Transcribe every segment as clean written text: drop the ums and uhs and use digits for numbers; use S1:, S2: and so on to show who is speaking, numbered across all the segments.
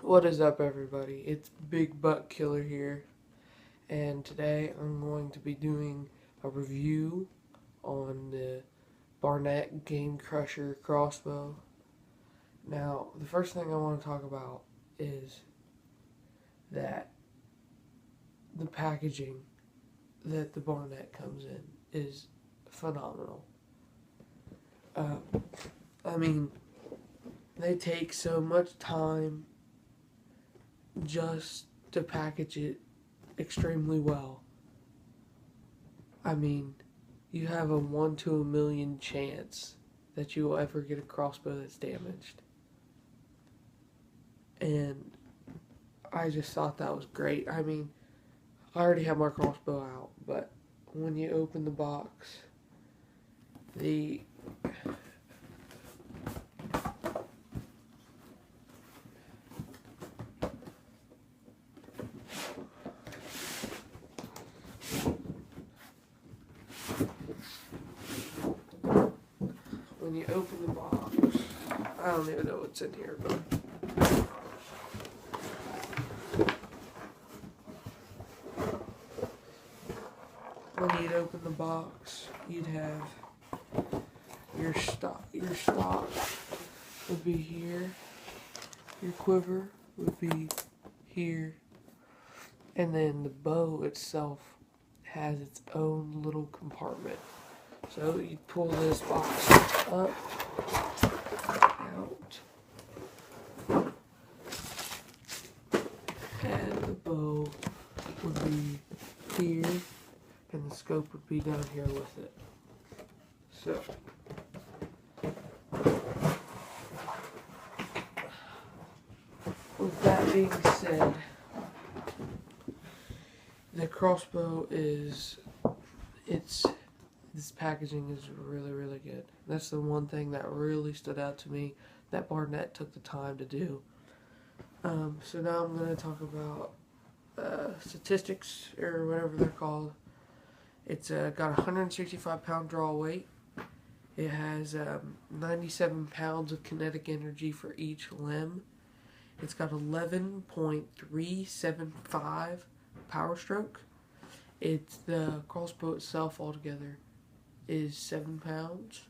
S1: What is up, everybody? It's Big Butt Killer here, and today I'm going to be doing a review on the Barnett Game Crusher crossbow. Now, the first thing I want to talk about is that the packaging that the Barnett comes in is phenomenal. I mean, they take so much time just to package it extremely well. I mean, you have a 1 to a million chance that you will ever get a crossbow that's damaged. And I just thought that was great. I mean, I already have my crossbow out, but when you open the box, the when you open the box, I don't even know what's in here, but when you'd open the box, you'd have your stock. Your stock would be here. Your quiver would be here. And then the bow itself has its own little compartment. So you pull this box up, out, and the bow would be here, and the scope would be down here with it. So, with that being said, the crossbow is, this packaging is really good. That's the one thing that really stood out to me that Barnett took the time to do. So now I'm going to talk about statistics, or whatever they're called. It's got 165 pound draw weight. It has 97 pounds of kinetic energy for each limb. It's got 11.375 power stroke. It's the crossbow itself altogether is 7 pounds.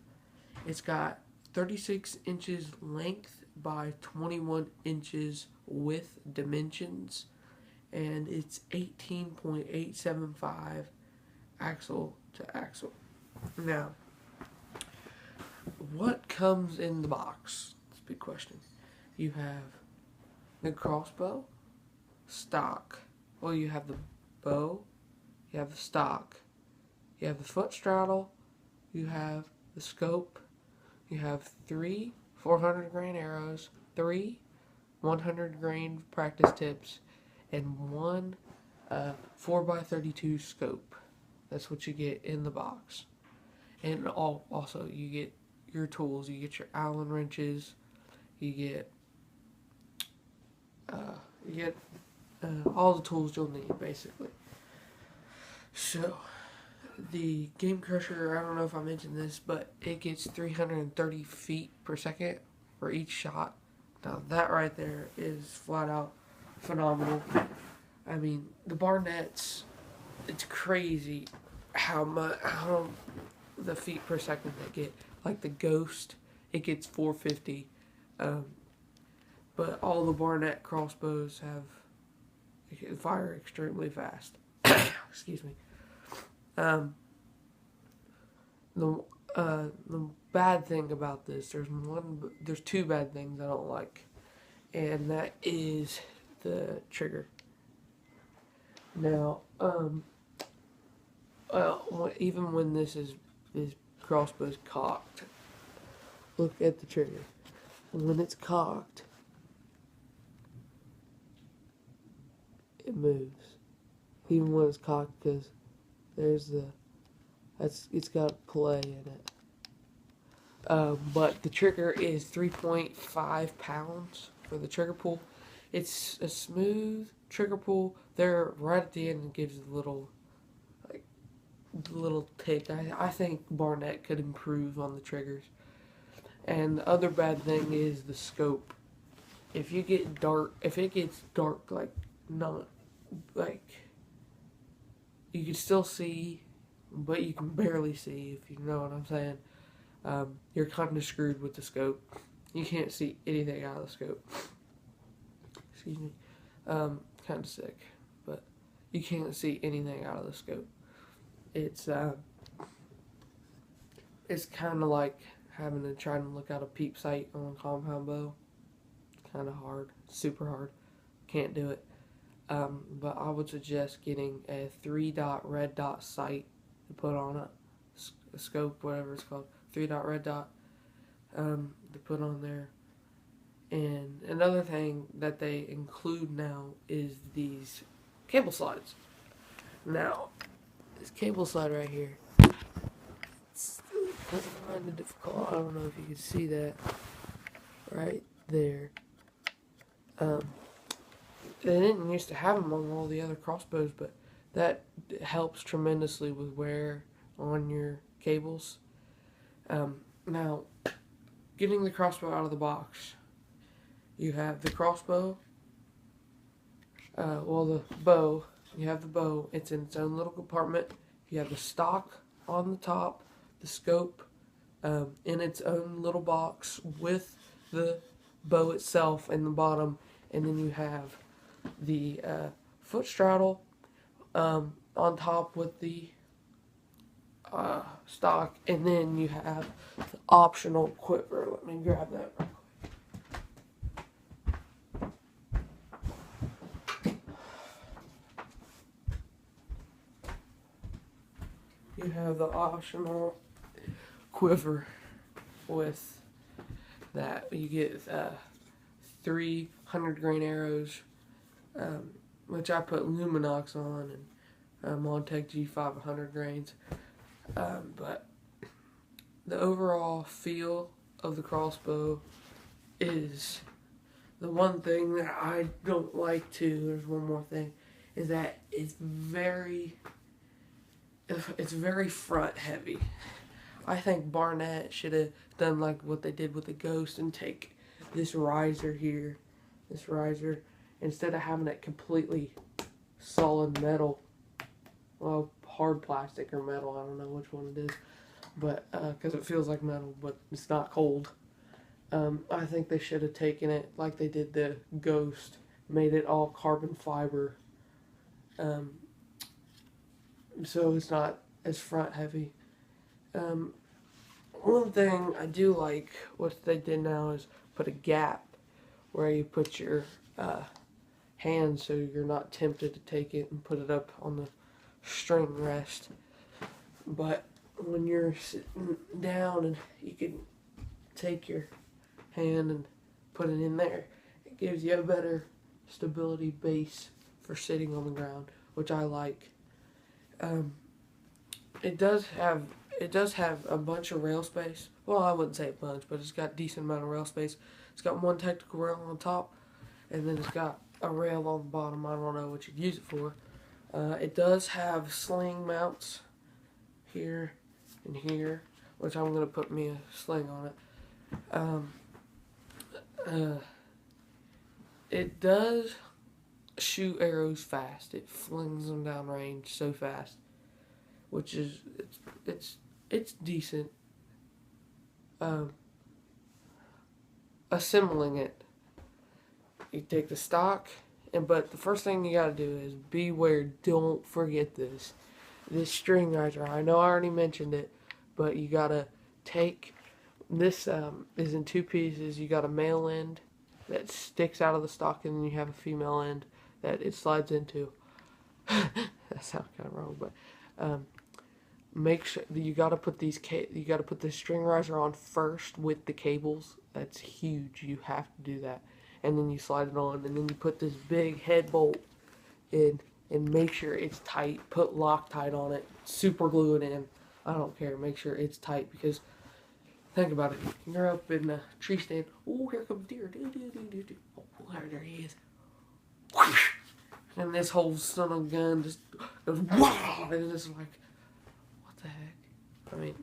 S1: It's got 36 inches length by 21 inches width dimensions, and it's 18.875 axle to axle. Now, what comes in the box? That's a big question. You have the crossbow, stock. Well, you have the bow, you have the stock, you have the foot straddle, you have the scope, you have 3 400 grain arrows, 3 100 grain practice tips, and 1 4x32 scope. That's what you get in the box. And also you get your tools. You get your Allen wrenches. You get all the tools you'll need, basically. So, the Game Crusher, I don't know if I mentioned this, but it gets 330 feet per second for each shot. Now, that right there is flat out phenomenal. I mean, the Barnetts, it's crazy how the feet per second they get. Like the Ghost, it gets 450. But all the Barnett crossbows fire extremely fast. Excuse me. The bad thing about this, there's 2 bad things I don't like, and that is the trigger. Now, even when this crossbow's cocked, look at the trigger. And when it's cocked, it moves. Even when it's cocked, because it's got play in it. But the trigger is 3.5 pounds for the trigger pull. It's a smooth trigger pull. There, right at the end, it gives a little tick. I think Barnett could improve on the triggers. And the other bad thing is the scope. if it gets dark, like, not, like, you can still see, but you can barely see, if you know what I'm saying. You're kind of screwed with the scope. You can't see anything out of the scope. Excuse me. Kind of sick, but you can't see anything out of the scope. It's kind of like having to try and look out a peep sight on a compound bow. Kind of hard, super hard. Can't do it. But I would suggest getting a 3-dot red dot sight to put on a scope, whatever it's called, 3-dot red dot, to put on there. And another thing that they include now is these cable slides. Now, this cable slide right here, it's kind of difficult. I don't know if you can see that right there. They didn't used to have them on all the other crossbows, but that helps tremendously with wear on your cables. Now, getting the crossbow out of the box, you have the crossbow, the bow. You have the bow. It's in its own little compartment. You have the stock on the top, the scope in its own little box with the bow itself in the bottom, and then you have the foot straddle on top with the stock, and then you have the optional quiver. Let me grab that real quick. You have the optional quiver with that. You get 300 grain arrows, which I put Luminox on, and Montech G5 100 grains. But the overall feel of the crossbow is the one thing that I don't like too. There's one more thing, is that it's very front heavy. I think Barnett should have done like what they did with the Ghost and take this riser here, instead of having it completely solid metal, well, hard plastic or metal, I don't know which one it is, but because it feels like metal, but it's not cold. I think they should have taken it like they did the Ghost, made it all carbon fiber, so it's not as front heavy. One thing I do like what they did now is put a gap where you put your hand, so you're not tempted to take it and put it up on the string rest. But when you're sitting down and you can take your hand and put it in there, it gives you a better stability base for sitting on the ground, which I like. It does have a bunch of rail space. Well, I wouldn't say a bunch, but it's got a decent amount of rail space. It's got one technical rail on top, and then it's got a rail on the bottom. I don't know what you'd use it for. It does have sling mounts here and here, which I'm going to put me a sling on it. It does shoot arrows fast. It flings them down range so fast, which is it's decent. Assembling it, you take the stock, but the first thing you gotta do is beware. Don't forget this string riser. I know I already mentioned it, but you gotta take this. Is in two pieces. You got a male end that sticks out of the stock, and then you have a female end that it slides into. That sounds kind of wrong, but make sure that you got to put the string riser on first with the cables. That's huge. You have to do that, and then you slide it on, and then you put this big head bolt in, and make sure it's tight. Put Loctite on it. Super glue it in. I don't care. Make sure it's tight, because think about it. You're up in a tree stand. Oh, here comes deer. Oh, there he is. And this whole son of a gun just goes wow, and it's like, what the heck? I mean,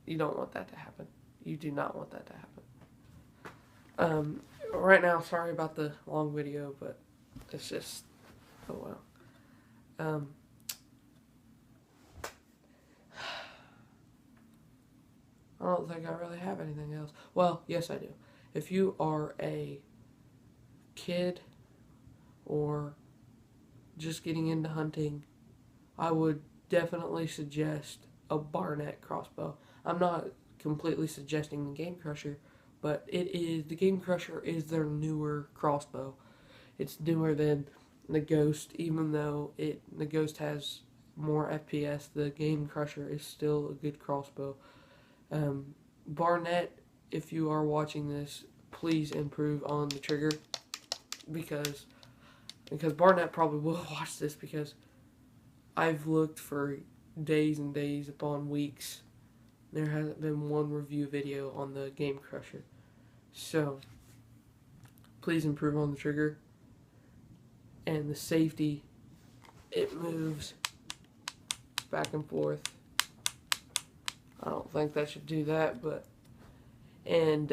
S1: you don't want that to happen. You do not want that to happen. Right now, sorry about the long video, but it's just, oh well. I don't think I really have anything else. Well, yes I do. If you are a kid or just getting into hunting, I would definitely suggest a Barnett crossbow. I'm not completely suggesting the Game Crusher, but the Game Crusher is their newer crossbow. It's newer than the Ghost, even though the Ghost has more FPS. The Game Crusher is still a good crossbow. Barnett, if you are watching this, please improve on the trigger, because Barnett probably will watch this, because I've looked for days and days upon weeks. There hasn't been one review video on the Game Crusher. So, please improve on the trigger. And the safety, it moves back and forth. I don't think that should do that, but... And,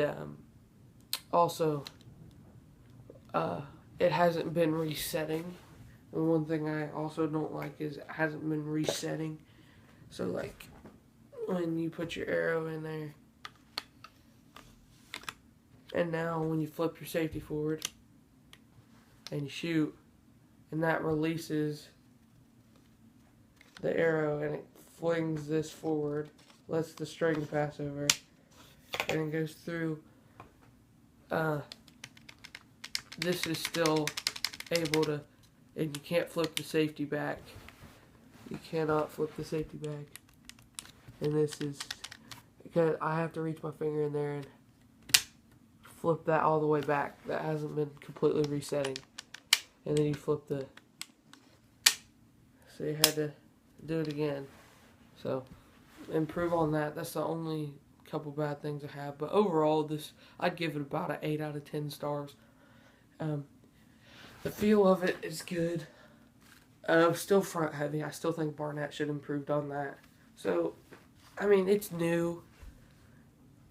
S1: also, it hasn't been resetting. And one thing I also don't like is it hasn't been resetting. So, like, when you put your arrow in there, and now when you flip your safety forward and you shoot, and that releases the arrow and it flings this forward, lets the string pass over, and it goes through, this is still able to, and you can't flip the safety back. You cannot flip the safety back. And this is, because I have to reach my finger in there and flip that all the way back. That hasn't been completely resetting. And then you flip the, so you had to do it again. So, improve on that. That's the only couple bad things I have. But overall, I'd give it about an 8 out of 10 stars. The feel of it is good. Still front heavy. I still think Barnett should have improved on that. So, I mean, it's new.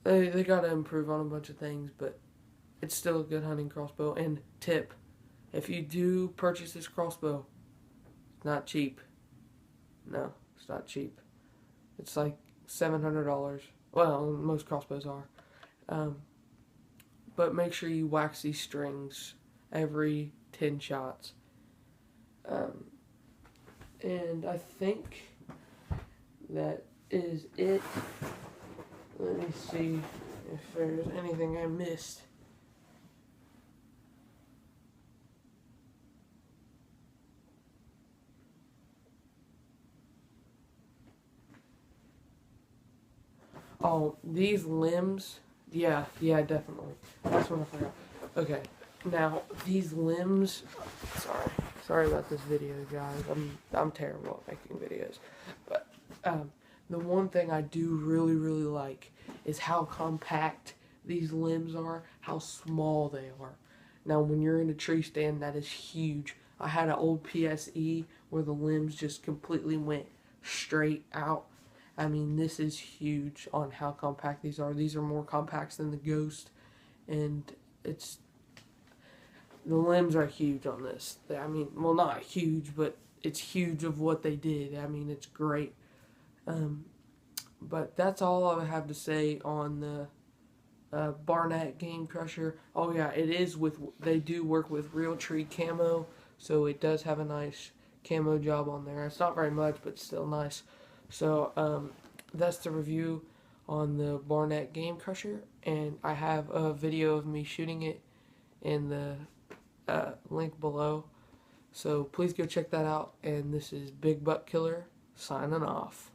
S1: They got to improve on a bunch of things, but it's still a good hunting crossbow. And tip, if you do purchase this crossbow, it's not cheap. No, it's not cheap. It's like $700. Well, most crossbows are. But make sure you wax these strings every 10 shots. And I think that is it. Let me see if there's anything I missed. Oh, these limbs. Yeah, definitely. That's what I forgot. Okay, now these limbs. Sorry about this video, guys. I'm terrible at making videos, but the one thing I do really like is how compact these limbs are, how small they are. Now, when you're in a tree stand, that is huge. I had an old PSE where the limbs just completely went straight out. I mean, this is huge on how compact these are. These are more compact than the Ghost, and the limbs are huge on this. I mean, well, not huge, but it's huge of what they did. I mean, it's great. But that's all I have to say on the Barnett Game Crusher. Oh yeah, they do work with real tree camo, so it does have a nice camo job on there. It's not very much, but still nice. So that's the review on the Barnett Game Crusher, and I have a video of me shooting it in the link below. So please go check that out, and this is Big Buck Killer signing off.